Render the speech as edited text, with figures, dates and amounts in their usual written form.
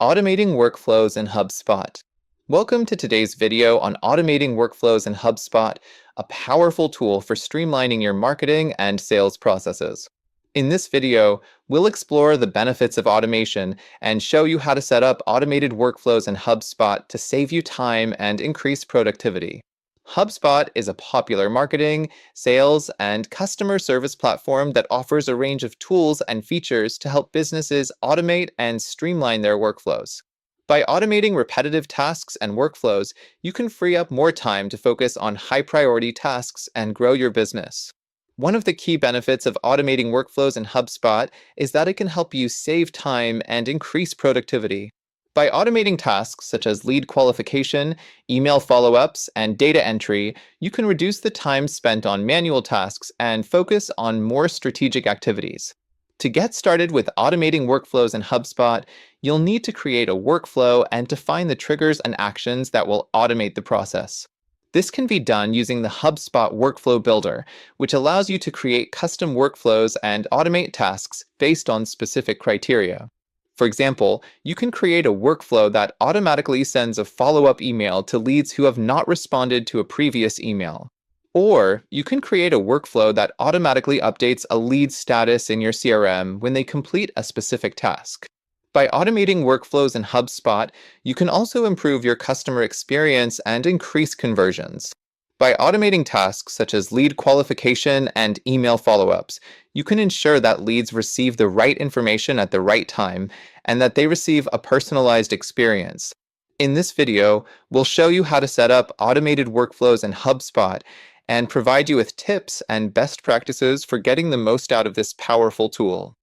Automating workflows in HubSpot. Welcome to today's video on automating workflows in HubSpot, a powerful tool for streamlining your marketing and sales processes. In this video, we'll explore the benefits of automation and show you how to set up automated workflows in HubSpot to save you time and increase productivity. HubSpot is a popular marketing, sales, and customer service platform that offers a range of tools and features to help businesses automate and streamline their workflows. By automating repetitive tasks and workflows, you can free up more time to focus on high-priority tasks and grow your business. One of the key benefits of automating workflows in HubSpot is that it can help you save time and increase productivity. By automating tasks such as lead qualification, email follow-ups, and data entry, you can reduce the time spent on manual tasks and focus on more strategic activities. To get started with automating workflows in HubSpot, you'll need to create a workflow and define the triggers and actions that will automate the process. This can be done using the HubSpot Workflow Builder, which allows you to create custom workflows and automate tasks based on specific criteria. For example, you can create a workflow that automatically sends a follow-up email to leads who have not responded to a previous email. Or you can create a workflow that automatically updates a lead status in your CRM when they complete a specific task. By automating workflows in HubSpot, you can also improve your customer experience and increase conversions. By automating tasks such as lead qualification and email follow-ups, you can ensure that leads receive the right information at the right time and that they receive a personalized experience. In this video, we'll show you how to set up automated workflows in HubSpot and provide you with tips and best practices for getting the most out of this powerful tool.